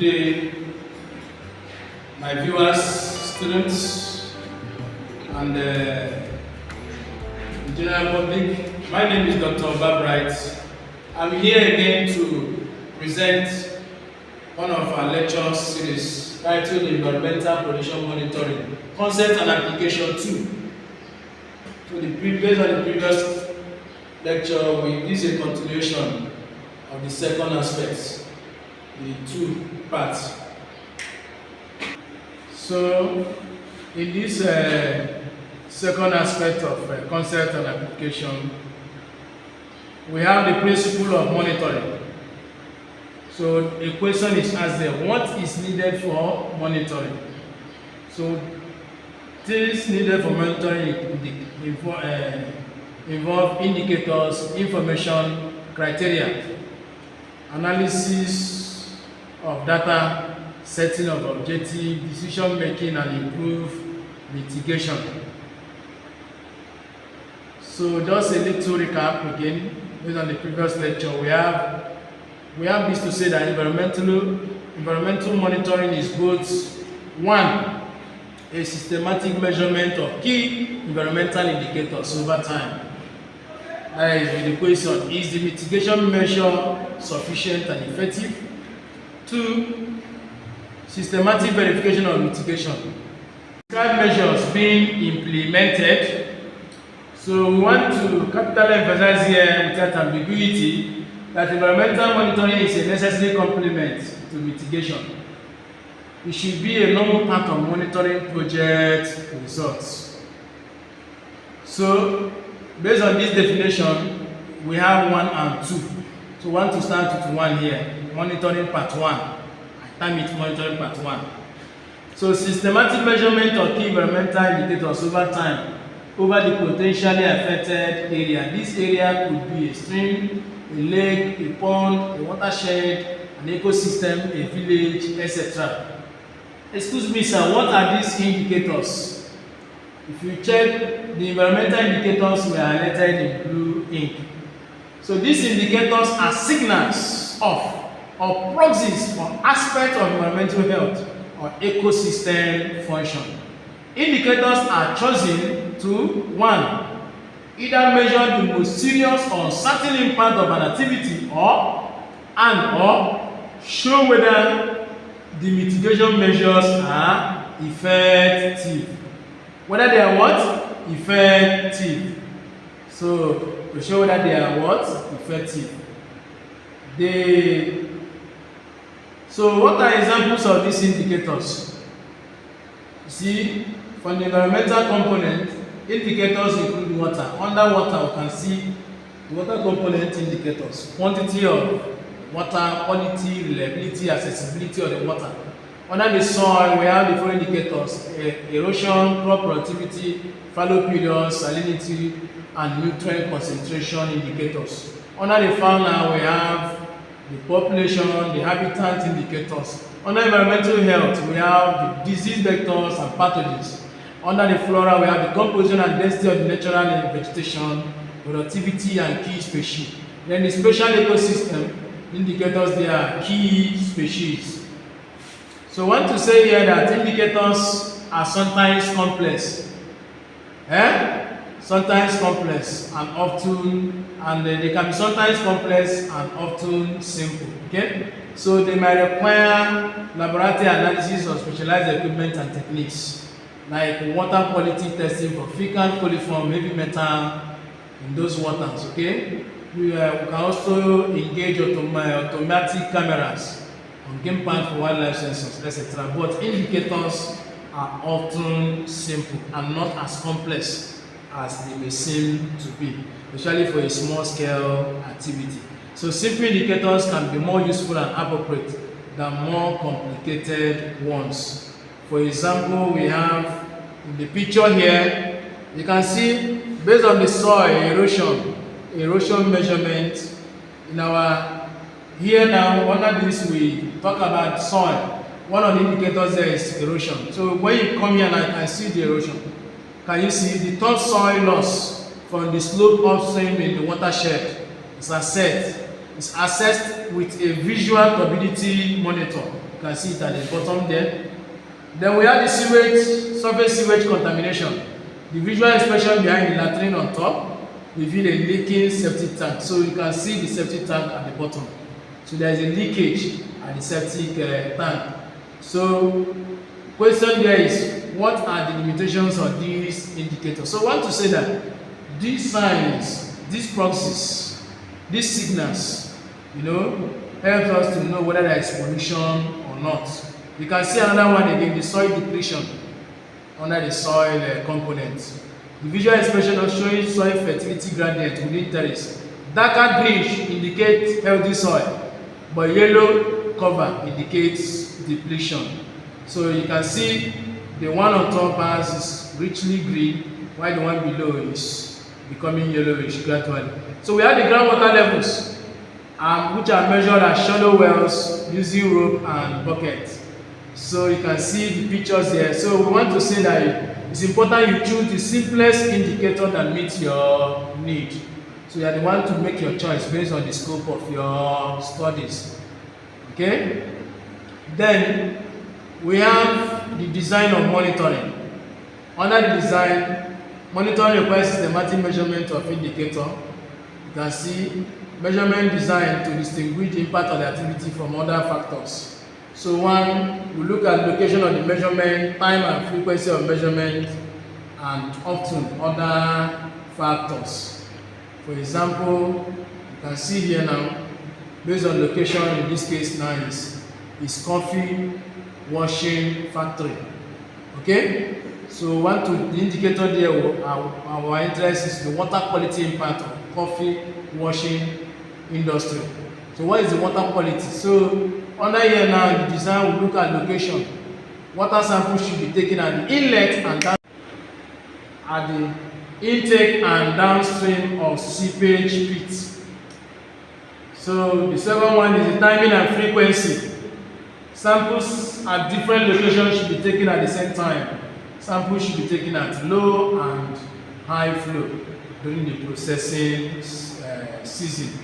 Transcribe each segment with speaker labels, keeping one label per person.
Speaker 1: day, my viewers, students, and the general public. My name is Dr. Babright. I'm here again to present one of our lecture series titled Environmental Pollution Monitoring, Concept and Application 2. So based on the previous lecture, this is a continuation of the second aspect, the two parts. So in this second aspect of concept and application, we have the principle of monitoring. So a question is asked there, what is needed for monitoring? So things needed for monitoring involve indicators, information, criteria, analysis of data, setting of objective, decision making, and improve mitigation. So just a little recap again, based on the previous lecture, we have this to say that environmental monitoring is both one, a systematic measurement of key environmental indicators over time. That is the question, is the mitigation measure sufficient and effective? Two, systematic verification of mitigation. Describe measures being implemented. So we want to capitally emphasize here without ambiguity that environmental monitoring is a necessary complement to mitigation. It should be a normal part of monitoring project results. So based on this definition, we have 1 and 2. So we want to start with 1 here, monitoring part 1. I term it monitoring part 1. So systematic measurement of key environmental indicators over time, over the potentially affected area. This area could be a stream, a lake, a pond, a watershed, an ecosystem, a village, etc. Excuse me, sir, what are these indicators? If you check, the environmental indicators were highlighted in blue ink. So these indicators are signals of or proxies for aspects of environmental health or ecosystem function. Indicators are chosen to 1. Either measure the most serious or uncertain impact of an activity or show whether the mitigation measures are effective. Whether they are what? Effective. So to show whether they are what? Effective. So what are examples of these indicators? You see, for the environmental component, indicators include water. Under water, we can see the water component indicators. Quantity of water, quality, reliability, accessibility of the water. Under the soil, we have the following indicators: erosion, crop productivity, fallow period, salinity, and nutrient concentration indicators. Under the fauna, we have the population, the habitat indicators. Under environmental health, we have the disease vectors and pathogens. Under the flora, we have the composition and density of the natural vegetation, productivity, and key species. Then the spatial ecosystem indicators, they are key species. So I want to say here that indicators are sometimes complex. Sometimes complex and often, and they can be sometimes complex and often simple. Okay? So they might require laboratory analysis of specialized equipment and techniques, like water quality testing for fecal, coliform, heavy metal in those waters. Okay? We can also engage automatic cameras on game park for wildlife sensors, etc. But indicators are often simple and not as complex as they may seem to be, especially for a small scale activity. So simple indicators can be more useful and appropriate than more complicated ones. For example, we have in the picture here, you can see based on the soil erosion measurement in our here now. Under this we talk about soil. One of the indicators there is erosion. So when you come here and I can see the erosion. Can you see the topsoil loss from the slope upstream in the watershed is assessed with a visual turbidity monitor can see it at the bottom there. Then we have the sewage, surface sewage contamination. The visual inspection behind the latrine on top reveal a leaking septic tank. So you can see the septic tank at the bottom. So there is a leakage at the septic tank. So question there is, what are the limitations of these indicators? So I want to say that these signs, these proxies, these signals, help us to know whether there is pollution or not. You can see another one again, the soil depletion under the soil components. The visual inspection of showing soil fertility gradient within terrace. Darker green indicates healthy soil, but yellow cover indicates depletion. So you can see the one on top has is richly green, while the one below is becoming yellowish gradually. So we have the groundwater levels, which are measured at shallow wells using rope and bucket. So you can see the pictures here. So we want to say that it's important you choose the simplest indicator that meets your need. So you are the one to make your choice based on the scope of your studies. Okay? Then we have the design of monitoring. Under the design, monitoring requires systematic measurement of indicator. You can see measurement designed to distinguish the impact of the activity from other factors. So one, we look at location of the measurement, time and frequency of measurement, and often other factors. For example, you can see here now, based on location, in this case now is coffee washing factory. Okay? So the indicator there, our interest is the water quality impact of coffee washing industry. So what is the water quality? So under here now, the design will look at location. Water samples should be taken at the inlet and at the intake and downstream of seepage pits. So the second one is the timing and frequency. Samples at different locations should be taken at the same time. Samples should be taken at low and high flow during the processing season.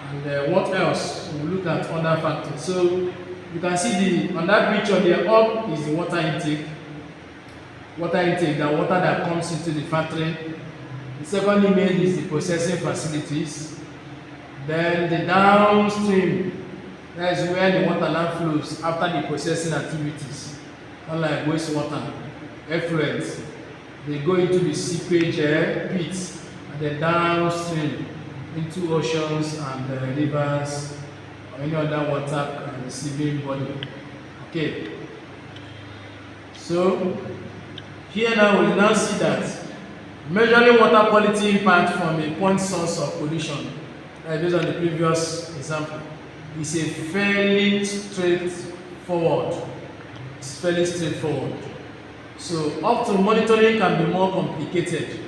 Speaker 1: And what else? We'll look at other factors. So you can see on that picture there, up is the water intake. Water intake, the water that comes into the factory. The second image is the processing facilities. Then the downstream, that is where the water now flows after the processing activities. Unlike wastewater, effluent, they go into the seepage pits, and then downstream into oceans and rivers or any other water receiving body. Okay. So here now we now see that measuring water quality impact from a point source of pollution, based on the previous example, is a fairly straightforward. It's fairly straightforward. So often monitoring can be more complicated.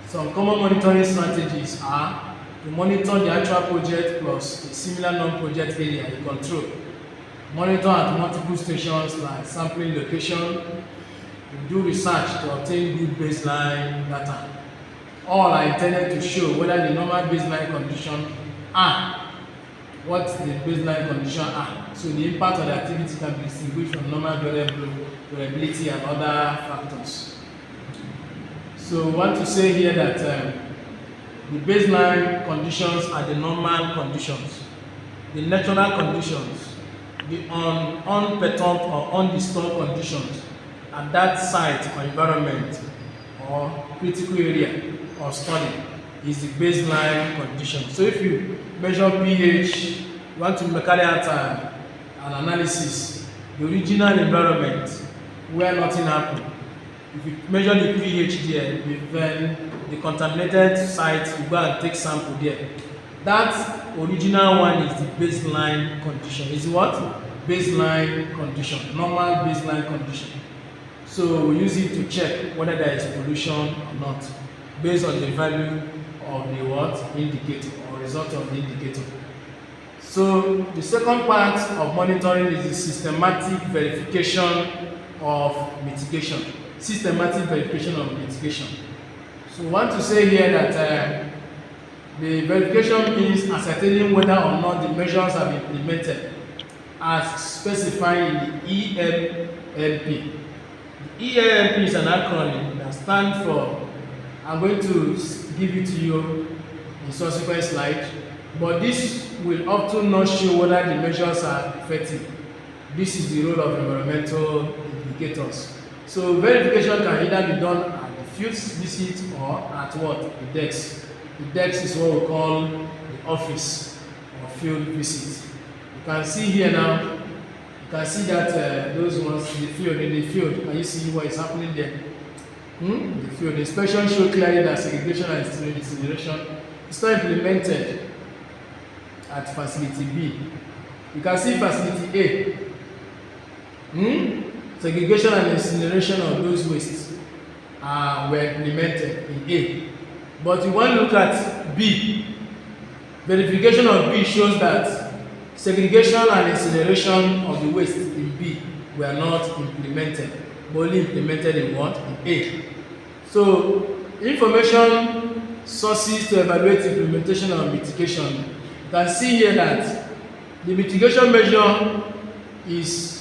Speaker 1: Some common monitoring strategies are to monitor the actual project plus a similar non-project area you control. Monitor at multiple stations like sampling location. You do research to obtain good baseline data. All are intended to show whether the normal baseline conditions are what the baseline conditions are. So the impact of the activity can be distinguished from normal variability and other factors. So I want to say here that the baseline conditions are the normal conditions, the natural conditions, the unperturbed or undisturbed conditions at that site or environment or critical area or study is the baseline condition. So if you measure pH, you want to carry out an analysis, the original environment where nothing happened. If you measure the pH there, then the contaminated site, you go and take sample there. That original one is the baseline condition. Is what? Baseline condition, normal baseline condition. So we use it to check whether there is pollution or not, based on the value of the what? Indicator or result of the indicator. So the second part of monitoring is the systematic verification of mitigation. Systematic verification of mitigation. So I want to say here that the verification means ascertaining whether or not the measures have been implemented as specified in the EMLP. The EMLP is an acronym that stands for, I'm going to give it to you in subsequent slide, but this will often not show whether the measures are effective. This is the role of environmental indicators. So verification can either be done at the field visit or at what? The desk. The desk is what we call the office or field visit. You can see here now, you can see that those ones in the field, can you see what is happening there? The field, the inspection show clearly that segregation and incineration is not implemented at facility B. You can see facility A. Segregation and incineration of those wastes were implemented in A. But you want to look at B. Verification of B shows that segregation and incineration of the waste in B were not implemented, but only implemented in what? In A. So, information sources to evaluate implementation of mitigation. You can see here that the mitigation measure is,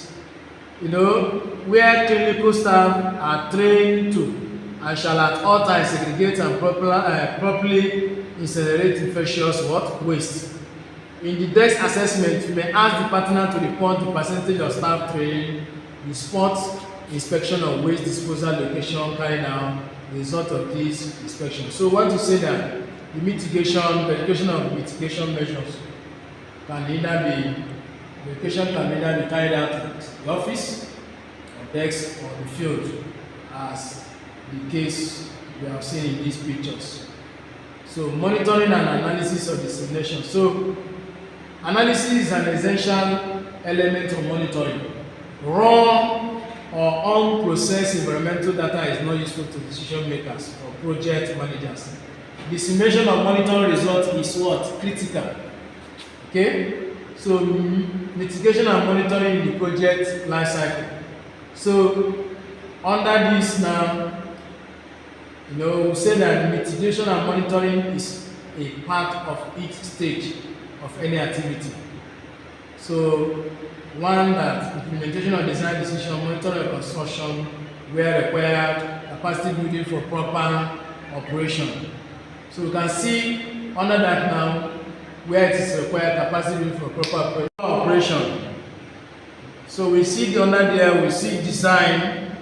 Speaker 1: where clinical staff are trained to and shall at all times segregate and properly incinerate infectious waste. In the desk assessment, you may ask the partner to report the percentage of staff trained, the spot inspection of waste disposal location carried out, the result of this inspection. So, I want to say that the verification of mitigation measures can either be carried out at the office, or desk, or the field, as the case we have seen in these pictures. So, monitoring and analysis of the simulation. So, analysis is an essential element of monitoring. Raw or unprocessed environmental data is not useful to decision makers or project managers. The simulation of monitoring results is what? Critical. Okay? So, mitigation and monitoring in the project life cycle. So, under this now, we say that mitigation and monitoring is a part of each stage of any activity. So, one, that implementation of design decision, monitoring of construction where required, capacity building for proper operation. So, you can see under that now where it is required, capacity building for proper operation. So, we see under there, we see design,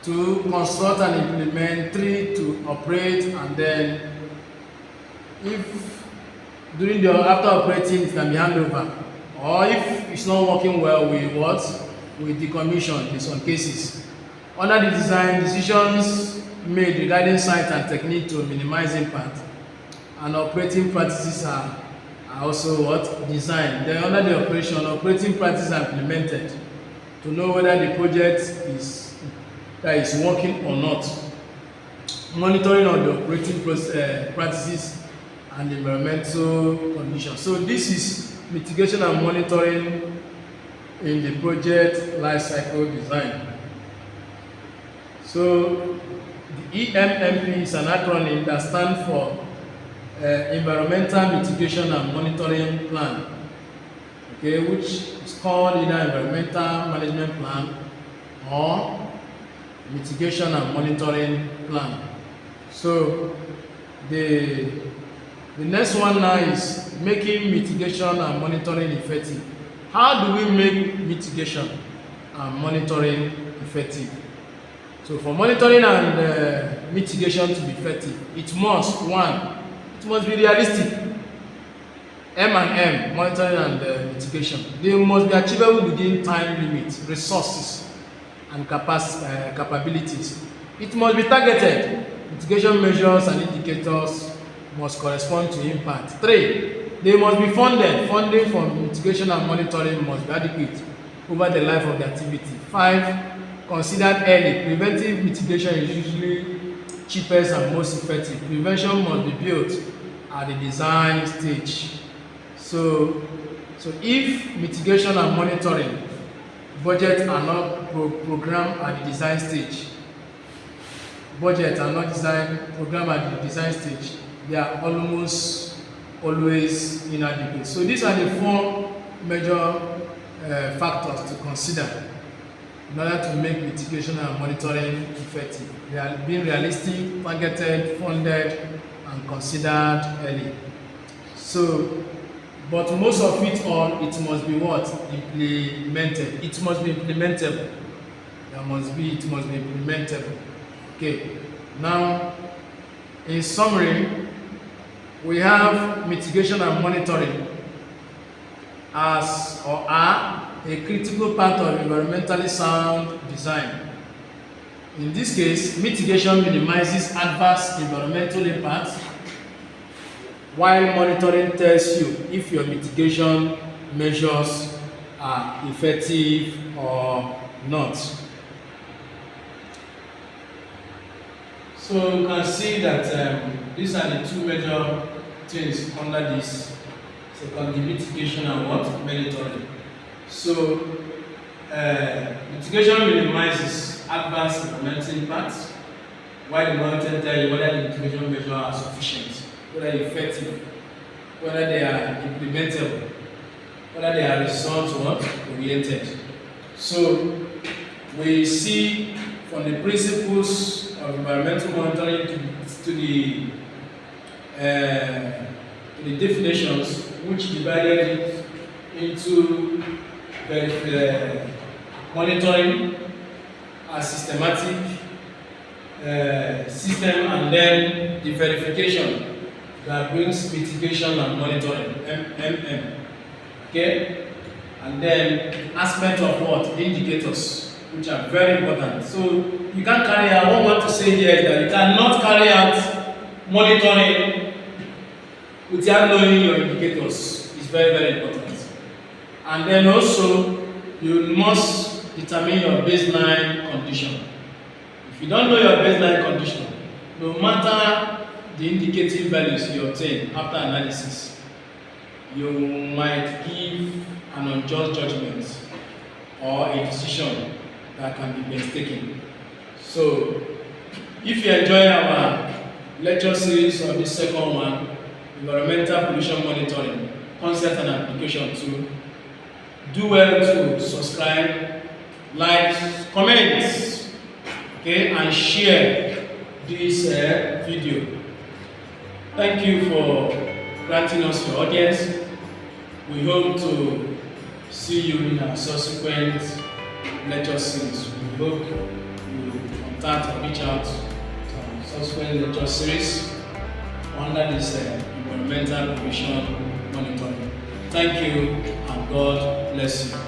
Speaker 1: 2, construct and implement, 3, to operate, and then if after operating it can be handed over, or if it's not working well, we decommission in some cases. Under the design, decisions made regarding site and technique to minimize impact, and operating practices are also designed. Then under the operating practices are implemented to know whether the project is working or not. Monitoring of the operating practices and environmental conditions. So this is mitigation and monitoring in the project life cycle design. So the EMMP is an acronym that stands for Environmental Mitigation and Monitoring Plan, okay, which is called either Environmental Management Plan or Mitigation and Monitoring Plan. So the next one now is making mitigation and monitoring effective. How do we make mitigation and monitoring effective? So for monitoring and mitigation to be effective, it must be realistic. M&M, monitoring and mitigation, they must be achievable within time limits, resources, and capabilities. It must be targeted. Mitigation measures and indicators must correspond to impact. 3, they must be funded. Funding for mitigation and monitoring must be adequate over the life of the activity. 5, considered early. Preventive mitigation is usually cheapest and most effective. Prevention must be built at the design stage. So if mitigation and monitoring budgets are not programmed at the design stage, they are almost always inadequate. So these are the 4 major factors to consider in order to make mitigation and monitoring effective. They are being realistic, targeted, funded, and considered early. So, but most of it all, it must be what? Implemented. It must be implementable. It must be implementable. Okay. Now, in summary, we have mitigation and monitoring as or are a critical part of environmentally sound design. In this case, mitigation minimizes adverse environmental impacts, while monitoring tells you if your mitigation measures are effective or not. So you can see that these are the two major things under this. So called the mitigation and what? Monitoring. So mitigation minimizes adverse environmental impacts, while the monitoring tells you whether the mitigation measures are sufficient, whether they are effective, whether they are implementable, whether they are result oriented. So we see from the principles of environmental monitoring to the definitions, which divided it into monitoring as systematic system, and then the verification that brings mitigation and monitoring, MM. Okay, and then aspect of what? Indicators, which are very important. So you can't carry out, what I want to say here is that you cannot carry out monitoring without knowing your indicators. It's very, very important. And then also, you must determine your baseline condition. If you don't know your baseline condition, no matter the indicative values you obtain after analysis, you might give an unjust judgment or a decision that can be mistaken. So, if you enjoy our lecture series on this second one, environmental pollution monitoring, concept and application 2, do well to subscribe, like, comment, okay, and share this video. Thank you for granting us your audience. We hope to see you in our subsequent lecture series. We hope you contact or reach out to our subsequent lecture series under this environmental pollution monitoring. Thank you, and God bless you.